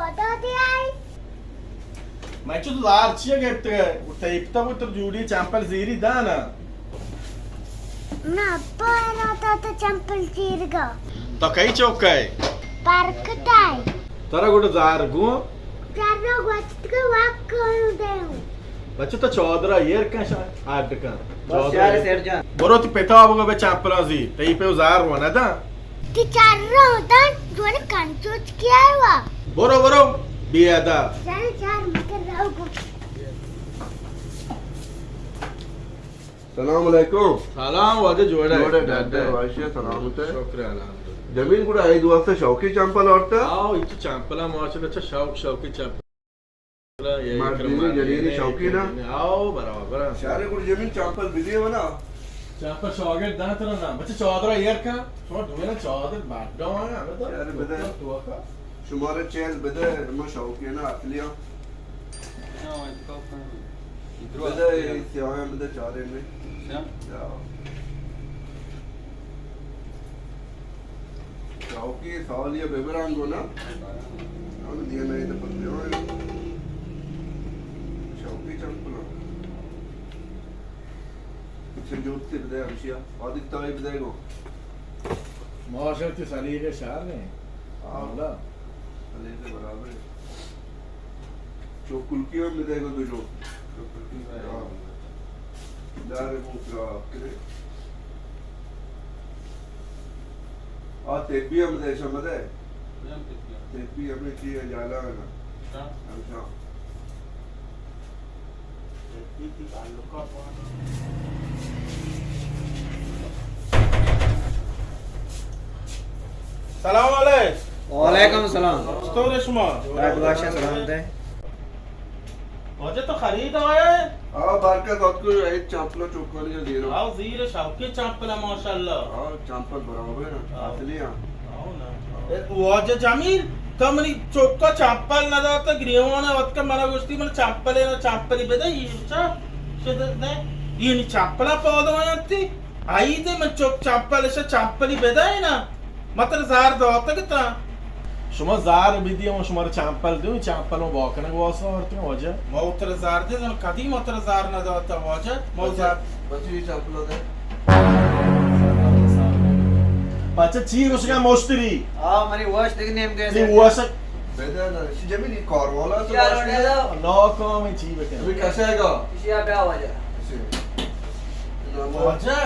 Foto diye. Ma tu l'arci che te ipta giudi champal ziri dana. Na para tata champal chirga. To kai chaukai. Park tai. Tara gote zargu. Charno gwatka wak konu deu. बच्चों तो चौधरा येर का आठ का बस यार सेठ जान बरो ती पेता आबो बे चैंपल जी तई पे उजार हो ना दा Ti charro होता जोने कंचोच किया हुआ. बरो बरो बियादा चल चार मकर रहो. सलाम अलैकुम सलाम वाजे जोड़ा जोड़े दादा वाशे सलामते शुक्र अल्हम्दुलिल्लाह जमीन కూడా 5 वाजता शौकी चंपल औरता आओ इच चैंपल माशाल्लाह अच्छा शौकी चैंपल ये मर्दी जलीली शौकी ना आओ बराबर सारे कुछ जमीन चंपल बिजी है ना चैंपल शौके दाना तेरा नाम बच्चे चौधरा येर का छोड़ दुए ना चौधर बाडा है हमें तो यार बदे तो का शुमारे चेल बदे म शौकी है ना असलिया बदे सेवाएं बदे चारे में शौकी सालिया बेबरांगो ना हम दिए नहीं तो पत्ते शौकी चंपल संजोत से बदे हमशिया आदित ताई बदे को माशाल्लाह ते सलीके शार ने अल्लाह अले से बराबर चोकुल की में बदे को जो दारे मुकरा करे आ तेबी हम दे शमदे तेबी हमें की जाला है ना अच्छा सलाम अलैकुम वालेकुम सलाम स्टोरे शुमा रात बादशाह सलाम दे वजह तो खरीद आए आ बारका साथ को एक चांपला चोकाली जो दे रहा आओ जीरे शौके चैंपल माशाल्लाह हां चांपल बराबर है ना असली हां आओ ना वजह जमीन कमनी चोक्का चैंपल ना दाता ग्रीवाना वत्का मना गोष्टी मन चैंपल ना चैंपल बेदा इचा शेदने ये नी चैंपला पौदवयंती आई दे मन चोक चैंपल से चैंपली बेदा है ना मतलब जार दाता कितना شما زار بدیم و شما رو چمپل دیم چمپل رو واکنه واسه آرتیم واجه ما اوتر زار دیدم قدیم اوتر زار نداتا واجه ما زار बच्ची चांपला दे بچه چی روش که مشتری आ मरी वॉच देखने हम چی कैसे واسه बेदा ना जमीन ये कारवाला तो क्या रोने दो ناکامی چی अभी بکنه कैसे आएगा किसी पे आवाज है واجه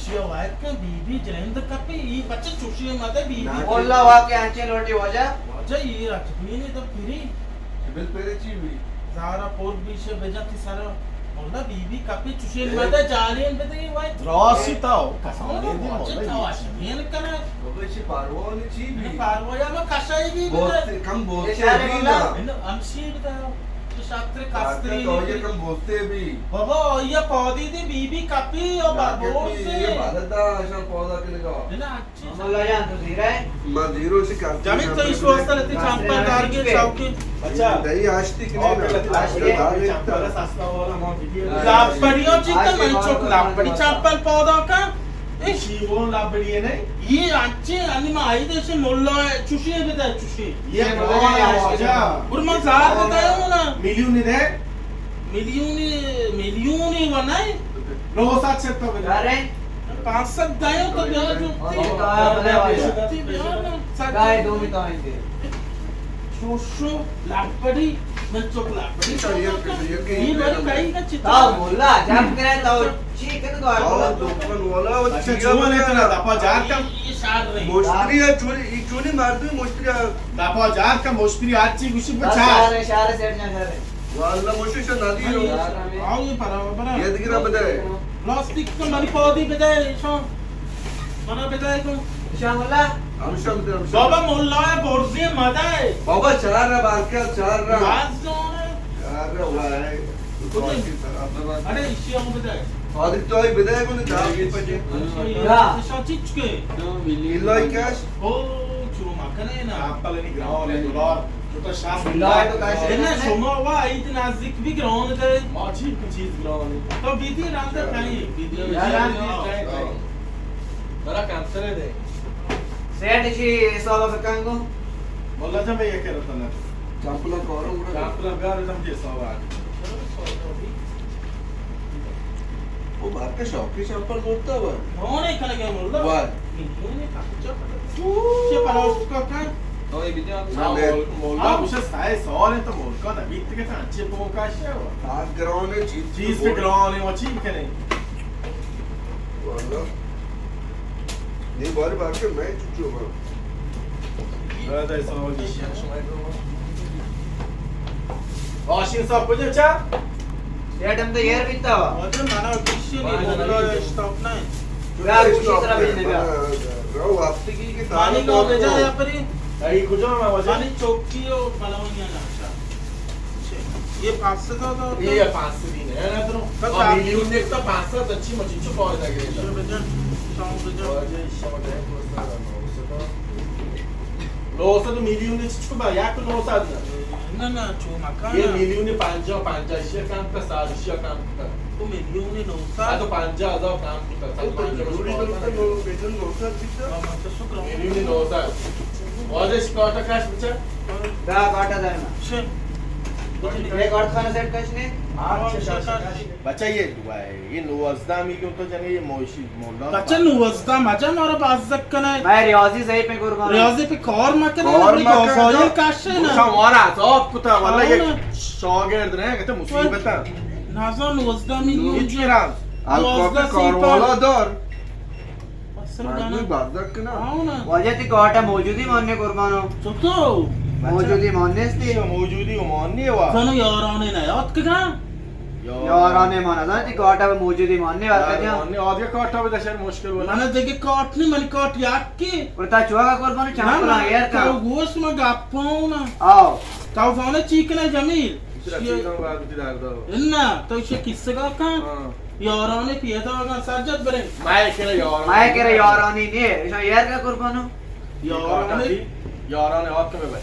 شیا باید که بیبی جلند کپی این بچه چوشی مده بیبی बोला हुआ के आंचे लोटी वजह واجه این رکبینی تو پیری बिल पेरे ची भी زارا پور بیشه بجاتی سارا والله بیبی کپی چوشی مده جالین بده وای راسی تاو کسانی دی واجه مولا تاواش این کنه बाबा ची पारवानी ची भी پروایا ما کشایی بی बहुत بده से कम बोलते इशारे भी बोला। ना اینو امشی بده تو شاتر कास्त्री کاستری तो ये कम बोलते भी بابا یہ پودی دی بیبی کپی او بابور ये سے भारत दा ऐसा पौधा के लगा اینا اچھی बोला जान तो धीरे मैं जीरो से करती जमीन तो इस वास्ते रहती चंपल कारगे चौकी अच्छा दही आश्ती के लिए लापड़ियों चिकन मैं चोक लापड़ी चंपल पौधा का ए शिवोन लापड़ी है नहीं ये अच्छे अनिमा आई देश मोल्ला चुशी है बेटा चुशी ये अच्छा उर्मा जार बताया हूं ना मिलियन है मिलियन वना है 970 बेटा अरे 500 दायो तो ब्याह जो गाय दो भी तो आएंगे शोशो लापड़ी मैं चोक लापड़ी ये बड़ी कहीं का चिता ताऊ बोला जब करे तो चिकन तो और बोला दुकान वाला वो अच्छा चुमा नहीं तो दपा जार का ये शार रही मोस्ट्री है चोरी मार दो मोस्ट्री दपा जार का मोस्त्री आज ची गुशी बचा सारे सारे सेट ना सारे वाला मोस्ट्री से नदी रो आओ ये बराबर ये दिखरा बताए प्लास्टिक का मनी पौधी बेदाए शो मना बेदाए को शामुला हम सब बाबा मोल्ला है बोर्जी मदाए बाबा चार रा बार का चार रा बात जो है चार रा हुआ है अरे इसी हम बेदाए आदित तो ही विदाई को नहीं दाल के पजे या शाचिच के इल्लाई कैश ओ चुमा कने ना आपले ग्राउंड है डॉलर जो तो शाम इल्लाई तो कैसे ना शोमा वा इतना नजदीक भी ग्राउंड है माची की चीज ग्राउंड तो बीती रात तक कहीं बीती बड़ा कैंसर है दे सेट जी साल अफ्रीकन को والله جا به یک رفتن چپلا کارم رو چپلا بیارم که سوار او بارکه شاکی چپل گفته بود اونه کنه که مولا وای میونه پاچا چه پلاس کن Noi vediamo. مولا میشه 3 سال تو مولکا نبیت که تنچه پوکاشه آگرانه چیز به گرانی و چی کنه والا نی باری بارکه من چوچو با برادر سوال گیشی آشین صاحب کجا چه؟ Adam the year with the. آجا منو گیشی نی مولا اشتاپ نه Where is Shitra Vijay? رو هفتگی که مانی گاو بجا یا پری ای کجا من واسه مانی چوکی و ملوانی ناشا یه پاسه دادا یه 500 دینه ندارم بس میلیون نکتا 500 تا چی ما چی فایده چه گرفتم بجا شام بجا واجه شما ده پروستا 900 میلیون چی با یک 900 نه نه چو مکان یه میلیون 50 کم تا 100 کم تا تو میلیون 150,000 900 کم تا 150 بدون نوسط بیشتر من تو شکر میلیون 900 واجه شکارتا کاش بچه Da kata da na. چه Ek aur khana set kash ne? بچه یه دوای این 19 میلیون تو جنگه یه موشی مولا بچه 19 مجا ما رو بازدک کنه Main riyazi sahi pe kurban. ریاضی پی کار مکنه کار بری مکنه. گافایل کشه شما نه را عذاب کتا والا یک آونه. شاگرد نه که مصیبت هم نازا 19 میلیون هیچی رم الکاپی کاروالا دار اصلا مردمی گناه بردک کنه آونه Wajah ti kota mojudi manne kurbano. تو Mojudi manne sti. موجودی و مانی و تو یارانه نیاد که کن Yarane mana ti kota mojudi manne varka ja. مانی آدیا کارتا به دشن مشکل ولی من دیگه کارت نی من کارت یکی Urta chua ka kurbano champla yer تو ka. گوش ما گپونه Aao. تو فانه چیکنه جمیل چیزا وقتی در دار نه تو چه کیسه گا کن یارانه پیدا کن سجاد بریم مای کنه یاران Main kere yarani ne. Isha yer ka kurbano. یارانه یاران آد که ببره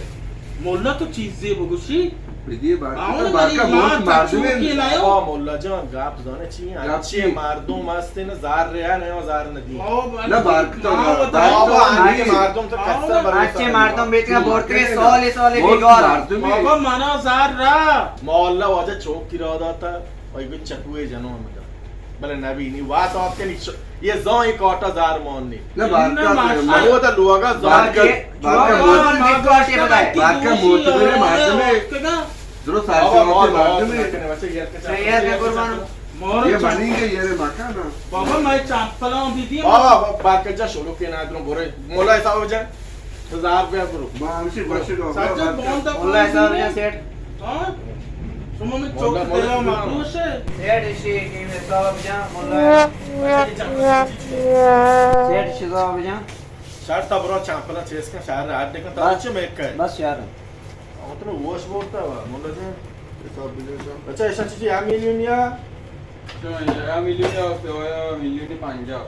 مولا تو چیزی بگوشی بدی بارکه آونه بارکه ولی موت ما تچوکی مردمی نیو آقا مولا جان گپ دانه چی گپ چی چی؟ مردم هستین زر ریه نه زر ندی نه بارکه تو بابا آنی. همین مردم تو کسا برای Acche mardom betka borte sole موت bigor. مردمی بابا منا زر را مولا واجه چوک کی را داتا وای گو چکوه جنو میگه بله نبینی وات آپ کے نیچ یہ زائی کاٹا زار موننی نه بارکه مگو تا لوگا زار Barke chua ka kurbano ne kota bataye. بارکه موت بره مردمی درست سرچه مردمی Yer ka kurbano. یه منینگه یه مکانه بابا من چپلام دیدیم بابا برکجا شروع کی ندارم بره مولا حساب بجا زار بیا برو ما همشه باشه سجاد بوندا Mulla sab ja set. ها شما من چوک دلا مقروشه Set ishi kim sab ja mulla. Set shizab ja. شهر تا برو چمپلا چیز کن شهر راحت دیکن تا چه میکنه Bas yaar. تو وش بولتا و مولا جان حساب بجاشم بچا ایشا چیزی هم میلیون یا Ya milyoni hafta o ya milyoni 50.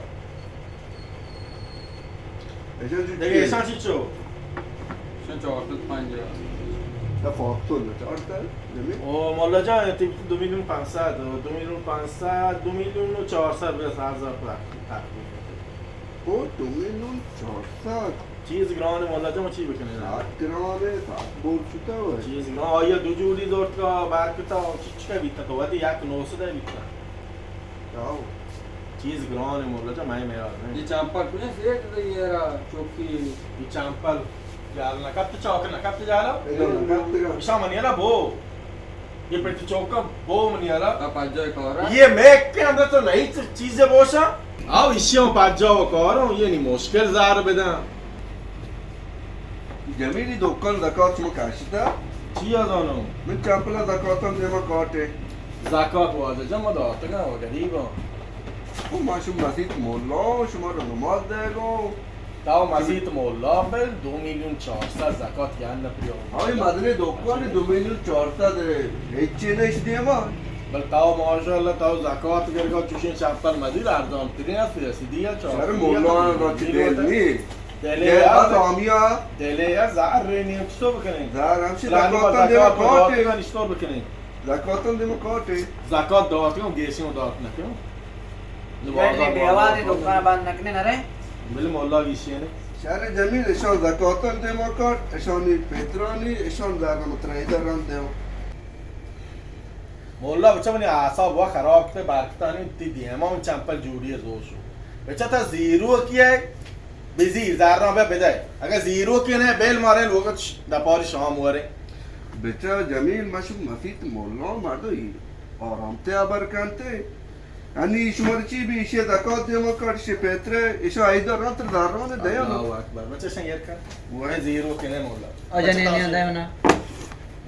دیگه ایشا چی چو Sen 450. تا فاکتور چارتر نمی او مولا جان تیپ 2 میلیون 500 2 میلیون 500 2 میلیون و 400 به 1000 تقریبا او 2 میلیون 400 چیز گران مولا جان چی بکنه گرانه ساعت بول شده و چیز گران آیا دو جوری دورت کا برکتا چی چه بیتا تو وقتی یک 900 بیتا چیز گران مولا جان من میاد Ye champal kune set da yera chokki. این چمپل جال نکات چاک نکات جالا اینا ایشا منیرا بو ये पेट चौका बो Maniyara Da pajja kora. ये मैक के अंदर तो नहीं चीजें बोशा आओ इशियों पाँच जाओ करो ये नहीं मुश्किल जार बेदा جمیلی دکان زکات شما کشیده چیا دانو من چپلا زکاتم دیما کاته زکات واجه جمع دارتا گا و گریبا او ما شما مسیح مولا شما رو نماز دیگو تاو مزید مولا بل 2 میلیون 400 زکات یان نپریو آی مدنی دکان 2 میلیون 400 هیچی نش دیما بل تاو ماشاءالله تاو زکات گرگا چوشین چپل مزید ارزان ترین است رسیدی یا سر 400 مولا را چی دیل نی دلی دیل یا بس آمیا دلی یا زهر رینی چطور بکنین زار همشه لانی با زکاتم دیما زکات دارتا کاته چطور بکنین زکاتم دیما کاته زکات دارتا گیسیون دارت نکیون Ye bewa de dukkan band nakne na re. بله مولا گیشیه نه شهر جميل اشون زكاتن ديموكرات اشوني بتراني اشون دارم تريدران ديو مولا بچه منی اعصاب وا خراب کرده برکتانی تی دیما چمپل جوری زوشو بچه تا زیرو کیه بزیر زرنا به بده اگه زیرو کی نه بیل ماره لوگو دپاری شام وره بچه جميل مشو مفيد مولا مردو آرامته ابرکنته یعنی شما چی بی ایشه زکات ديموكرات شه پتره ایشه ایدران تر داران ديو الله اکبر بچه شن یر کن و زیرو کی نه مولا آجا نینی آنده منا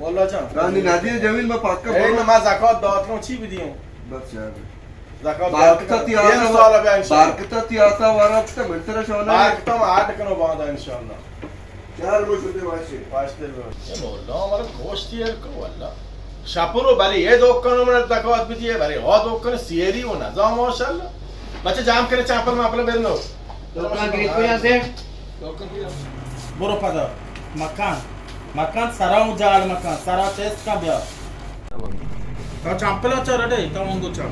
مولا جان رانی ندیه جمیل ما پاکا این برو ما زکات دادم چی بدیم بس شهر زکات برکتا یه سال بیا انشالله برکتا تیاسا ورابتا منتر شونه برکتا ما عاد کنو بادا انشالله شهر مو شده باشه باش دل باش مولا مال گوشتی یر کو والله شپرو برای یه دکانو من زکات بدیه برای ها دکان سیری و نظام ماشاءالله بچه جام کنه چاپل ماپل بلنو دکان گریت کو یاسه برو پدا مکان سراو جال مکان سرا تست کا بیا تا چمپل اچھا رڈے تا مونگو چا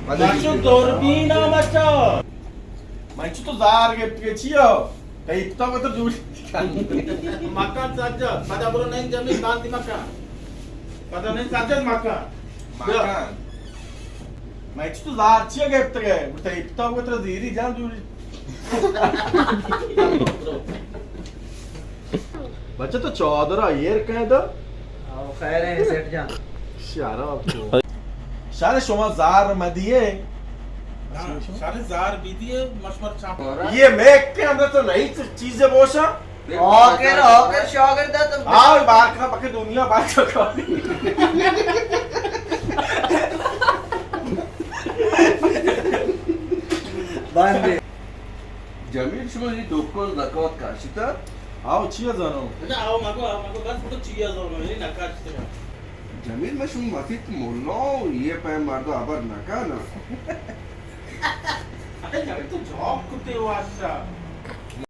مچو دوربینا مچو منچو تو زار گفت چیو کیپتا کو تو جوش مکان سجاد پدا برو نہیں جمی باندی مکان پدا نہیں سجاد مکان مکان منچو تو زار چیو گفت گه کیپتا کو تو زیری جان جوش بچه تو چادر ایر کنه دو خیر ہے سیٹ جان شراب تو شهر شما زار مدیه सारे जार बीदिए मशवर चाप ये मैक के अंदर तो नई चीजें बोशा آکر شاگر دا تم आओ बाहर का पके दुनिया बाहर का بنده جمیل شما این دکان زکات کاشیتا आओ चिया जानो ना आओ मागो बस तो चिया जो नहीं नकाश جمیل مشو مفید مولا یه پای مردو ابر نکانا अरे यार तू जॉब करते हो आज